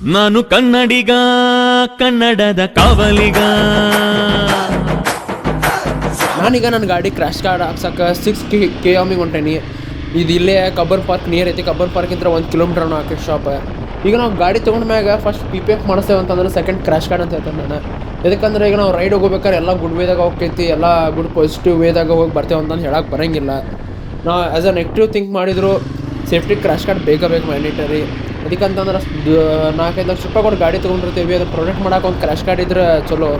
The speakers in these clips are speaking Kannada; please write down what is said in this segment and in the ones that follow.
ನಾನು ಕನ್ನಡಿಗ, ಕನ್ನಡದ ಕಾವಲಿಗ. ನಾನೀಗ ನನ್ನ ಗಾಡಿ ಕ್ರ್ಯಾಶ್ ಕಾರ್ಡ್ ಹಾಕ್ಸಕ್ಕೆ 6 km ಹೊಂಟೇನಿ. ಇದು ಇಲ್ಲೇ ಕಬ್ಬನ್ ಪಾರ್ಕ್ ನಿಯರ್ ಐತಿ. ಕಬ್ಬನ್ ಪಾರ್ಕಿಂದ 1 ಕಿಲೋಮೀಟರ್ ಹಾಕಿ ಶಾಪ್. ಈಗ ನಾವು ಗಾಡಿ ತೊಗೊಂಡ ಮ್ಯಾಗ ಫಸ್ಟ್ PPF ಮಾಡಿಸ್ತೇವೆ ಅಂತಂದ್ರೆ ಸೆಕೆಂಡ್ ಕ್ರ್ಯಾಶ್ ಕಾರ್ಡ್ ಅಂತ ಹೇಳ್ತೇನೆ ನಾನು. ಯಾಕಂದ್ರೆ ಈಗ ನಾವು ರೈಡ್ ಹೋಗ್ಬೇಕಾದ್ರೆ ಎಲ್ಲ ಗುಡ್ ವೇದಾಗ ಹೋಗ್ತೈತಿ, ಎಲ್ಲ ಗುಡ್ ಪಾಸಿಟಿವ್ ವೇದಾಗ ಹೋಗಿ ಬರ್ತೇವೆ ಅಂತಂದು ಹೇಳಕ್ಕೆ ಬರೋಂಗಿಲ್ಲ. ನಾವು ಆ್ಯಸ್ ಅ ನೆಗೆಟಿವ್ ಥಿಂಕ್ ಮಾಡಿದ್ರು ಸೇಫ್ಟಿ ಕ್ರ್ಯಾಶ್ ಕಾರ್ಡ್ ಬೇಕಾ ಬೇಕು ಮ್ಯಾಂಡೇಟರಿ. ಅದಕ್ಕಂತಂದ್ರೆ 4-5 ಲಕ್ಷ ರೂಪಾಯಿ ಕೊಟ್ಟು ಗಾಡಿ ತೊಗೊಂಡಿರ್ತೀವಿ, ಅದು ಪ್ರೊಟೆಕ್ಟ್ ಮಾಡೋಕೆ ಒಂದು ಕ್ರ್ಯಾಶ್ ಕಾರ್ಡ್ ಇದ್ರೆ ಚಲೋ.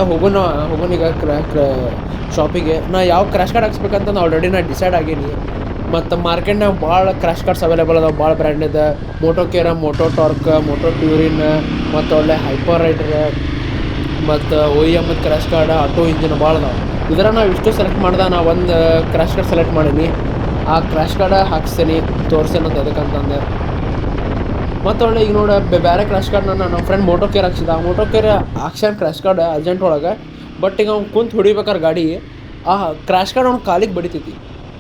ಹೋಗೋನೀಗ ಶಾಪಿಗೆ ನಾ ಯಾವ ಕ್ರ್ಯಾಶ್ ಕಾರ್ಡ್ ಹಾಕ್ಸ್ಬೇಕಂತ ಆಲ್ರೆಡಿ ನಾ ಡಿಸೈಡ್ ಆಗೀನಿ. ಮತ್ತು ಮಾರ್ಕೆಟ್ನಾಗ ಭಾಳ ಕ್ರ್ಯಾಶ್ ಕಾರ್ಡ್ಸ್ ಅವೈಲೇಬಲ್ ಅದಾವೆ, ಭಾಳ ಬ್ರ್ಯಾಂಡ್ ಇದೆ. ಮೋಟೋ ಕೇರ, ಮೋಟೋ ಟಾರ್ಕ್, ಮೋಟೋ ಟ್ಯೂರಿನ್, ಮತ್ತು ಒಳ್ಳೆ ಹೈಪರ್ ರೈಡರ್, ಮತ್ತು OEM crash card, auto engine ಭಾಳ ಅದಾವೆ. ಇದರ ನಾವು ಇಷ್ಟು ಸೆಲೆಕ್ಟ್ ಮಾಡ್ದೆ. ನಾ ಒಂದು ಕ್ರ್ಯಾಶ್ ಕಾರ್ಡ್ ಸೆಲೆಕ್ಟ್ ಮಾಡೀನಿ. ಆ ಕ್ರ್ಯಾಶ್ ಕಾರ್ಡ ಹಾಕ್ಸ್ತೀನಿ, ತೋರಿಸ್ತೇನಂತ ಅದಕ್ಕಂತಂದೆ. ಮತ್ತು ಒಳ್ಳೆ ಈಗ ನೋಡಿ ಬೇರೆ ಕ್ರ್ಯಾಶ್ ಕಾರ್ಡ್ನ ನಮ್ಮ ಫ್ರೆಂಡ್ ಮೋಟೋ ಕೇರ್ ಹಾಕ್ಸಿದ. ಆ ಮೋಟೋ ಕೇರ್ ಹಾಕ್ಸ್ಯಾನ ಕ್ರ್ಯಾಶ್ ಕಾರ್ಡ್ ಅರ್ಜೆಂಟ್ ಒಳಗೆ. ಬಟ್ ಈಗ ಅವ್ನು ಕುಂತು ಹೊಡಿಬೇಕಾದ್ರೆ ಗಾಡಿ ಆ ಕ್ರ್ಯಾಶ್ ಕಾರ್ಡ್ ಅವ್ನು ಕಾಲಿಗೆ ಬಡಿತೈತಿ.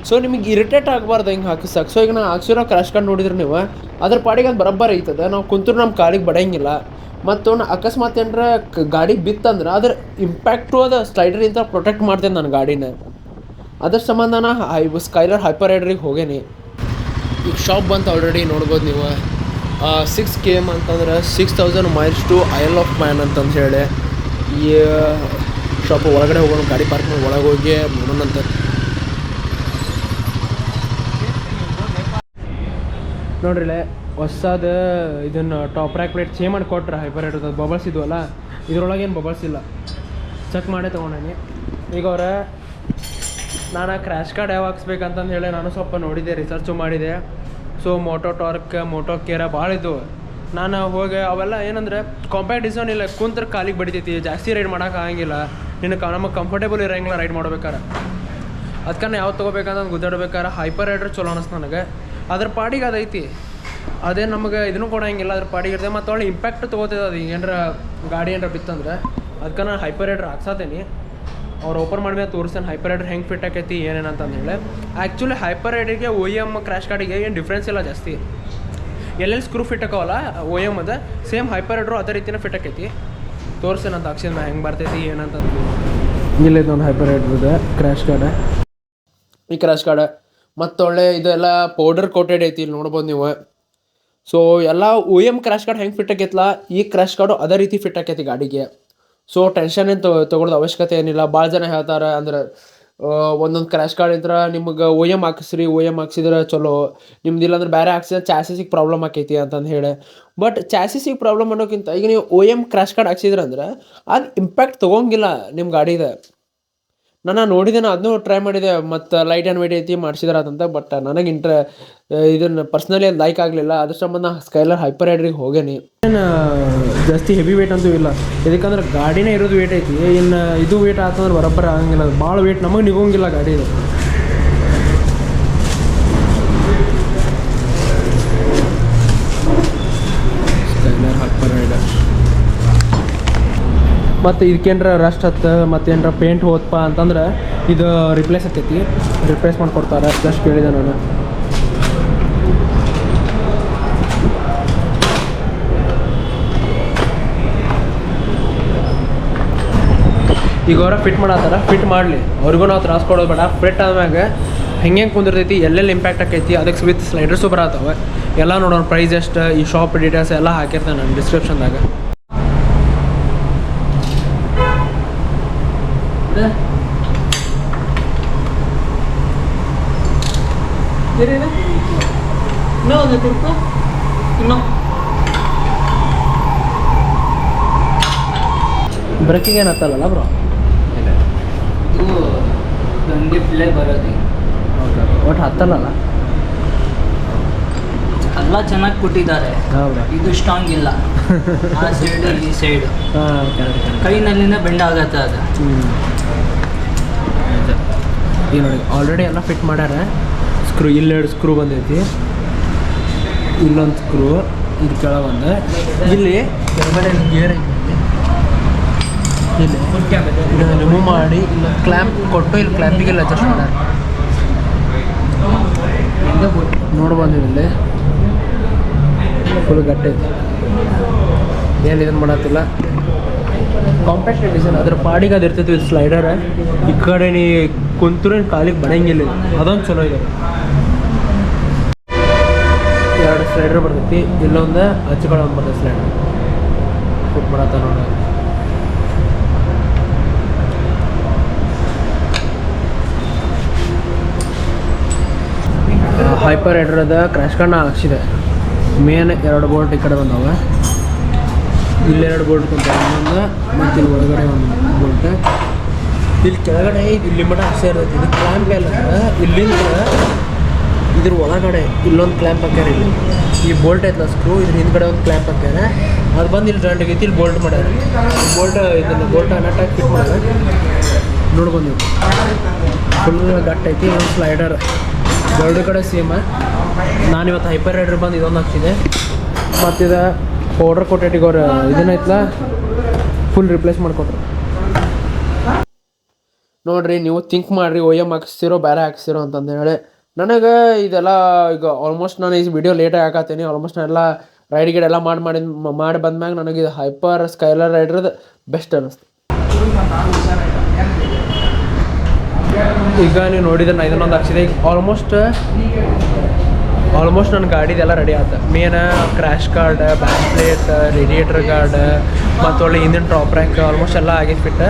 ಸೊ ನಿಮಗೆ ಇರಿಟೇಟ್ ಆಗಬಾರ್ದು ಹಿಂಗೆ ಹಾಕಿಸಕ್ಕೆ. ಸೊ ಈಗ ನಾ ಹಾಕ್ಸಿರೋ ಕ್ರ್ಯಾಶ್ ಕಾರ್ಡ್ ನೋಡಿದ್ರೆ ನೀವು ಅದ್ರ ಪಾಡಿಗೆ ಅದು ಬರೋಬ್ಬರ ಐತದ. ನಾವು ಕುಂತರು ನಮ್ಮ ಕಾಲಿಗೆ ಬಡಿಯಂಗಿಲ್ಲ. ಮತ್ತು ಅಕಸ್ಮಾತ್ ಏನರ ಗಾಡಿ ಬಿತ್ತಂದ್ರೆ ಅದ್ರ ಇಂಪ್ಯಾಕ್ಟು ಅದು ಸ್ಲೈಡರಿಂದ ಪ್ರೊಟೆಕ್ಟ್ ಮಾಡ್ತೇನೆ ನನ್ನ ಗಾಡಿನ. ಅದ್ರ ಸಂಬಂಧ ನಾ ಸ್ಕೈಲರ್ ಹೈಪರ್ ರೈಡರಿಗೆ ಹೋಗೇನಿ. ಈಗ ಶಾಪ್ ಬಂತು ಆಲ್ರೆಡಿ ನೋಡ್ಬೋದು ನೀವು. 6 km ಅಂತಂದ್ರೆ 6000 miles to isle of man ಅಂತಂದು ಹೇಳಿ. ಈ ಶಾಪ್ ಒಳಗಡೆ ಹೋಗೋಣ, ಗಾಡಿ ಪಾರ್ಕ್ ಮಾಡಿ ಒಳಗೆ ಹೋಗಿ ನೋಡೋಣಂತ. ನೋಡ್ರಿಲೆ ಹೊಸದ ಇದನ್ನು ಟಾಪ್ ರ್ಯಾಕ್ ಪ್ಲೇಟ್ ಚೇಂಜ್ ಮಾಡಿ ಕೊಟ್ರೆ ಹೈಪರ್ ರೈಡರ್ ಬಬಲ್ಸ್ ಇದ್ವಲ್ಲ, ಇದ್ರೊಳಗೆ ಏನು ಬಬಲ್ಸ್ ಇಲ್ಲ. ಚೆಕ್ ಮಾಡೇ ತೊಗೊಂಡೇನಿ. ಈಗ ನಾನು ಕ್ರ್ಯಾಶ್ ಕಾರ್ಡ್ ಯಾವ ಹಾಕ್ಸ್ಬೇಕಂತಂದು ಹೇಳಿ ನಾನು ಸ್ವಲ್ಪ ನೋಡಿದೆ, ರಿಸರ್ಚು ಮಾಡಿದೆ. ಸೊ ಮೋಟೋ ಟಾರ್ಕ್, ಮೋಟೋ ಕೇರ ಭಾಳ ಇದ್ದವು. ನಾನು ಹೋಗಿ ಅವೆಲ್ಲ ಏನಂದರೆ ಕಾಂಪ್ಯಾಕ್ಟ್ ಡಿಸೈನ್ ಇಲ್ಲ, ಕುಂತ್ರ ಕಾಲಿಗೆ ಬಡಿತೈತಿ, ಜಾಸ್ತಿ ರೈಡ್ ಮಾಡೋಕೆ ಆಗಂಗಿಲ್ಲ, ನಮಗೆ ಕಂಫರ್ಟೇಬಲ್ ಇರೋಂಗಿಲ್ಲ ರೈಡ್ ಮಾಡ್ಬೇಕಾರೆ. ಅದಕ್ಕೆ ಯಾವ್ದು ತೊಗೋಬೇಕಂತ ಗುದ್ದಾಡ್ಬೇಕಾರೆ ಹೈಪರ್ ರೈಡರ್ ಚಲೋ ಅನ್ನಿಸ್ತು ನನಗೆ. ಅದ್ರ ಪಾಡಿಗೆ ಅದೈತಿ, ಅದೇ ನಮಗೆ ಇದನ್ನು ಕೊಡೋಂಗಿಲ್ಲ, ಅದ್ರ ಪಾಡಿಗೆ ಇರ್ತದೆ. ಮತ್ತು ಒಳ್ಳೆ ಇಂಪ್ಯಾಕ್ಟ್ ತೊಗೋತೈತೆ ಅದು ಏನಾರ ಗಾಡಿ ಏನಾರ ಬಿತ್ತಂದ್ರೆ. ಅದಕ್ಕೆ ನಾನು ಹೈಪರ್ ರೈಡರ್ ಹಾಕ್ಸತ್ತೇನೆ. ಅವ್ರು ಓಪನ್ ಮಾಡಿದ್ಮೇಲೆ ತೋರಿಸ್ತೇನೆ ಹೈಪರ್ ರೈಡರ್ ಹೆಂಗೆ ಫಿಟ್ ಆಕೈತಿ ಏನೇನಂತಂದು ಹೇಳಿ. ಆ್ಯಕ್ಚುಲಿ ಹೈಪರ್ ರೈಡರಿಗೆ OEM ಕ್ರ್ಯಾಶ್ ಕಾರ್ಡಿಗೆ ಏನು ಡಿಫ್ರೆನ್ಸ್ ಇಲ್ಲ ಜಾಸ್ತಿ. ಎಲ್ಲೆಲ್ಲಿ ಸ್ಕ್ರೂ ಫಿಟ್ ಆಕವಲ್ಲ OEM ಅದ, ಸೇಮ್ ಹೈಪರ್ ರೈಡರು ಅದೇ ರೀತಿನೇ ಫಿಟ್ ಆಕೈತಿ. ತೋರಿಸ್ತೇನೆ ಅಂತ ಹಾಕ್ಸಿದ ನಾ ಹೆಂಗೆ ಬರ್ತೈತಿ ಏನಂತಂದು. ಇಲ್ಲಿದ್ದು ಒಂದು ಹೈಪರ್ ರೈಡ್ರದ್ದು ಕ್ರ್ಯಾಶ್ ಕಾರ್ಡ್. ಈ ಕ್ರ್ಯಾಶ್ ಕಾರ್ಡ್ ಮತ್ತು ಒಳ್ಳೆ ಇದೆಲ್ಲ ಪೌಡರ್ ಕೋಟೆಡ್ ಐತಿ, ಇಲ್ಲಿ ನೋಡ್ಬೋದು ನೀವು. ಸೊ ಎಲ್ಲ OEM ಕ್ರ್ಯಾಶ್ ಕಾರ್ಡ್ ಹೆಂಗೆ ಫಿಟ್ ಆಕೈತಲ್ಲ, ಈ ಕ್ರ್ಯಾಶ್ ಕಾರ್ಡು ಅದೇ ರೀತಿ ಫಿಟ್ ಆಕೈತಿ ಗಾಡಿಗೆ. ಸೊ ಟೆನ್ಷನ್ ಏನು ತೊಗೊಳೋದು ಅವಶ್ಯಕತೆ ಏನಿಲ್ಲ. ಭಾಳ ಜನ ಹೇಳ್ತಾರೆ ಅಂದ್ರೆ ಒಂದೊಂದು ಕ್ರ್ಯಾಶ್ ಕಾರ್ಡ್ ಇದ್ರೆ ನಿಮಗೆ OEM ಹಾಕಿಸ್ರಿ, OEM ಹಾಕ್ಸಿದ್ರೆ ಚಲೋ, ನಿಮ್ದು ಇಲ್ಲಾಂದ್ರೆ ಬೇರೆ ಹಾಕ್ಸಿದ್ರೆ ಚಾಸಿಸಿಗೆ ಪ್ರಾಬ್ಲಮ್ ಆಕೈತಿ ಅಂತಂದು ಹೇಳಿ. ಬಟ್ ಚಾಸಿಸಿಗೆ ಪ್ರಾಬ್ಲಮ್ ಅನ್ನೋಕ್ಕಿಂತ ಈಗ ನೀವು OEM ಕ್ರ್ಯಾಶ್ ಕಾರ್ಡ್ ಹಾಕ್ಸಿದ್ರೆ ಅಂದ್ರೆ ಅದು ಇಂಪ್ಯಾಕ್ಟ್ ತೊಗೊಂಗಿಲ್ಲ ನಿಮ್ಮ ಗಾಡಿದ. ನಾನು ನೋಡಿದ್ದೇನೆ, ಅದನ್ನೂ ಟ್ರೈ ಮಾಡಿದೆ. ಮತ್ತು ಲೈಟ್ ಆ್ಯಂಡ್ ವೇಟ್ ಐತಿ ಮಾಡಿಸಿದ್ರೆ ಅದಂತ. ಬಟ್ ನನಗೆ ಇದನ್ನು ಪರ್ಸ್ನಲಿ ಅದು ಲೈಕ್ ಆಗಲಿಲ್ಲ. ಅದ್ರ ಸಂಬಂಧ ಸ್ಕೈಲರ್ ಹೈಪರ್ ರೈಡ್ರಿಗೆ ಹೋಗೇನಿ. ಏನು ಜಾಸ್ತಿ ಹೆವಿ ವೇಟ್ ಅಂತೂ ಇಲ್ಲ, ಇದಕ್ಕಂದ್ರೆ ಗಾಡಿನೇ ಇರೋದು ವೇಟ್ ಐತಿ. ಇನ್ನು ಇದು ವೇಟ್ ಆತಂದ್ರೆ ಬರೋಬ್ಬರ ಆಗಂಗಿಲ್ಲ, ಭಾಳ ವೇಟ್ ನಮಗೆ ನಿಗೋಂಗಿಲ್ಲ ಗಾಡಿದು. ಸ್ಕೈಲರ್ ಹೈಪರ್ ರೈಡರ್. ಮತ್ತು ಇದಕ್ಕೇನ್ರ ರಸ್ಟ್ ಹತ್ತು ಮತ್ತು ಏನರ ಪೇಂಟ್ ಹೋದಪ್ಪ ಅಂತಂದ್ರೆ ಇದು ರಿಪ್ಲೇಸ್ ಆಕೈತಿ, ರಿಪ್ಲೇಸ್ ಮಾಡಿಕೊಡ್ತಾರೆ. ಜಸ್ಟ್ ಕೇಳಿದೆ ನಾನು. ಈಗ ಅವರ ಫಿಟ್ ಮಾಡತ್ತಾರ, ಫಿಟ್ ಮಾಡಲಿ, ಅವ್ರಿಗೂ ನಾವು ತ್ರಾಸ ಕೊಡೋದು ಬೇಡ. ಫಿಟ್ ಆದ್ಮ್ಯಾಗ ಹೆಂಗೆ ಕುಂದಿರ್ತೈತಿ, ಎಲ್ಲೆಲ್ಲಿ ಇಂಪ್ಯಾಕ್ಟ್ ಆಕೈತಿ, ಅದಕ್ಕೆ ವಿತ್ ಸ್ಲೈಡರ್ಸು ಬರತ್ತವೆ. ಎಲ್ಲ ನೋಡೋಣ, ಪ್ರೈಸ್ ಎಷ್ಟು, ಈ ಶಾಪ್ ಡೀಟೇಲ್ಸ್ ಎಲ್ಲ ಹಾಕಿರ್ತೇನೆ ನಾನು ಡಿಸ್ಕ್ರಿಪ್ಷನ್ದಾಗ. Breaking ಏನತ್ತಲ್ಲ bro? ಇದು ಗಂಗೆ ಪ್ಲೇ ಬರೋದು ಒಟ್ಟು ಹತ್ತಲ್ಲ ಎಲ್ಲ ಚೆನ್ನಾಗಿ ಕೊಟ್ಟಿದ್ದಾರೆ. ಹೌದಾ? ಇದು ಸ್ಟ್ರಾಂಗ್ ಇಲ್ಲ. ಆ ಸೈಡ್ ಈ ಸೈಡ್ ಕೈನಲ್ಲಿನ ಬೆಂಡ್ ಆಗತ್ತೆ ಅದು. ಈಗ ನೋಡಿ ಆಲ್ರೆಡಿ ಎಲ್ಲ ಫಿಟ್ ಮಾಡ್ಯಾರ. ಸ್ಕ್ರೂ ಇಲ್ಲೆರಡು ಸ್ಕ್ರೂ ಬಂದೈತಿ, ಇಲ್ಲೊಂದು ಸ್ಕ್ರೂ, ಇದು ಕೆಳಗೊಂದು, ಇಲ್ಲಿ ಕೆಳಗಡೆ ಗೇರ್ ಐತಿ, ಇಲ್ಲಿ ಇದನ್ನು ರಿಮೂವ್ ಮಾಡಿ ಇಲ್ಲಿ ಕ್ಲ್ಯಾಂಪ್ ಕೊಟ್ಟು ಇಲ್ಲಿ ಕ್ಲ್ಯಾಂಪಿಗೆಲ್ಲ ಅಡ್ಜಸ್ಟ್ ಮಾಡ್ಯಾರ. ನೋಡ್ಬೋದು ನೀವು ಇಲ್ಲಿ ಫುಲ್ ಗಟ್ಟೈತಿ. ಏನು ಇದನ್ನು ಮಾಡತ್ತಿಲ್ಲ. ಕಾಂಪ್ಯಾಕ್ಟ್ ಡಿಸೈನ್ ಅದ್ರ ಪಾಡಿಗೆ ಅದು ಇರ್ತೈತಿ ಸ್ಲೈಡರ್. ಈ ಕಡೆ ನೀ ಕುಂತೂರು ಕಾಲಿಗೆ ಬರಂಗಿಲ್ಲ, ಅದೊಂದು ಚಲೋ ಇದೆ. 2 ಸ್ಲೈಡರ್ ಬರ್ತೈತಿ, ಇಲ್ಲೊಂದು ಹಚ್ಕೊಳ್ಳೋದು ಬರ್ತೈತಿ ಸ್ಲೈಡರ್. ಫುಟ್ ಮಾಡತ್ತ ನೋಡಿ. ಹೈಪರ್ ರೈಡರ್ದ ಕ್ರ್ಯಾಶ್ ಕಾರ್ಡ್ನ ಹಾಕ್ಸಿದೆ. ಮೇನ್ 2 ಬೋಲ್ಟ್ ಈ ಕಡೆ ಬಂದವ, ಇಲ್ಲಿ 2 ಬೋಲ್ಟ್ ಕುಂತಾವೆ, ಇನ್ನೊಂದು ಮತ್ತು ಇಲ್ಲಿ ಒಳಗಡೆ ಒಂದು ಬೋಲ್ಟ್. ಇಲ್ಲಿ ಕೆಳಗಡೆ ಇಲ್ಲಿ ಮಟ್ಟ ಹಾಕ್ಸೇ ಇರ್ತೈತಿ. ಇದು ಕ್ಲ್ಯಾಂಪ್ ಎಲ್ಲ ಇಲ್ಲಿಂದ ಇದ್ರ ಒಳಗಡೆ ಇಲ್ಲೊಂದು ಕ್ಲ್ಯಾಂಪ್ ಹಾಕ್ಯಾರ. ಇಲ್ಲಿ ಈ ಬೋಲ್ಟ್ ಐತಲ್ಲ ಸ್ಕ್ರೂ, ಇದ್ರ ಹಿಂದ್ಗಡೆ ಒಂದು ಕ್ಲ್ಯಾಂಪ್ ಹಾಕ್ಯಾರ. ಅದು ಬಂದು ಇಲ್ಲಿ ಜಾಯಿಂಟ್ ಆಗೈತಿ, ಇಲ್ಲಿ ಬೋಲ್ಟ್ ಮಾಡ್ಯಾರ. ಬೋಲ್ಟ್ ಇದನ್ನು ಬೋಲ್ಟ್ ನಟ್ಟಾಗಿ ಫಿಟ್ ಮಾಡ್ಯಾರ. ನೋಡ್ಬಂದು ಫುಲ್ ಗಟ್ಟ ಐತಿ. ಒಂದು ಸ್ಲೈಡರ್ 2 ಕಡೆ ಸೇಮ. ನಾನಿವತ್ತು ಹೈಪರ್ ರೈಡರ್ ಬಂದು ಇದೊಂದು ಹಾಕ್ಸಿದೆ. ಮತ್ತು ಇದು ಪೌಡ್ರ್ ಕೊಟ್ಟೈಟಿಗೆ ಅವ್ರು ಇದನ್ನೈತಲ್ಲ ಫುಲ್ ರಿಪ್ಲೇಸ್ ಮಾಡಿಕೊಟ್ರು. ನೋಡಿರಿ, ನೀವು ಥಿಂಕ್ ಮಾಡಿರಿ, OEM ಹಾಕ್ಸ್ತಿರೋ ಬೇರೆ ಹಾಕ್ಸ್ತಿರೋ ಅಂತಂದು ಹೇಳಿ. ನನಗೆ ಇದೆಲ್ಲ ಈಗ ಆಲ್ಮೋಸ್ಟ್ ನಾನು ಈ ವಿಡಿಯೋ ಲೇಟಾಗಿ ಹಾಕತ್ತೀನಿ. ಆಲ್ಮೋಸ್ಟ್ ನಾನೆಲ್ಲ ರೈಡ್ ಗಿಡ್ ಎಲ್ಲ ಮಾಡಿ ಬಂದ್ಮ್ಯಾಗ ನನಗೆ ಇದು ಹೈಪರ್ ಸ್ಕೈಲರ್ ರೈಡ್ರದ್ದು ಬೆಸ್ಟ್ ಅನ್ನಿಸ್ತು. ಈಗ ನೀವು ನೋಡಿದ್ರೆ ನಾನು ಇದನ್ನೊಂದು ಹಾಕ್ಸಿದೆ. ಈಗ ಆಲ್ಮೋಸ್ಟ್ ನನ್ನ ಗಾಡಿದೆಲ್ಲ ರೆಡಿ ಆಯ್ತು. Main crash guard, back plate, radiator guard, ಮತ್ತು ಒಳ್ಳೆ ಹಿಂದಿನ ಟಾಪ್ ರ್ಯಾಕ್ ಆಲ್ಮೋಸ್ಟ್ ಎಲ್ಲ ಆಗಿದ್ದು ಫಿಟ್.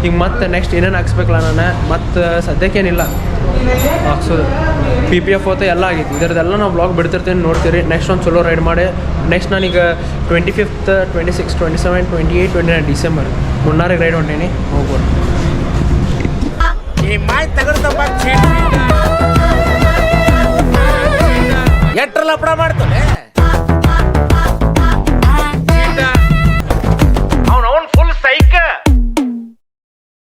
ಈಗ ಮತ್ತೆ ನೆಕ್ಸ್ಟ್ ಏನೇನು ಹಾಕ್ಸ್ಬೇಕಲ್ಲ ನಾನು, ಮತ್ತು ಸದ್ಯಕ್ಕೇನಿಲ್ಲ ಹಾಕ್ಸೋದು. PPF ಹೋತ ಎಲ್ಲ ಆಗಿತ್ತು. ಇದರದೆಲ್ಲ ನಾವು ಬ್ಲಾಗ್ ಬಿಡ್ತಿರ್ತೀನಿ, ನೋಡ್ತೀರಿ. ನೆಕ್ಸ್ಟ್ ಒಂದು ಚಲೋ ರೈಡ್ ಮಾಡಿ ನೆಕ್ಸ್ಟ್ ನಾನೀಗ 25th, 26, 27, 28, 29 ಡಿಸೆಂಬರ್ ಮುನ್ನಾರಿಗೆ ರೈಡ್ ಹೊಂಟೀನಿ. ಹೋಗ್ಬೋದು. ಎಟ್ರ ಲಪಡ ಮಾಡ್ತಾನೆ.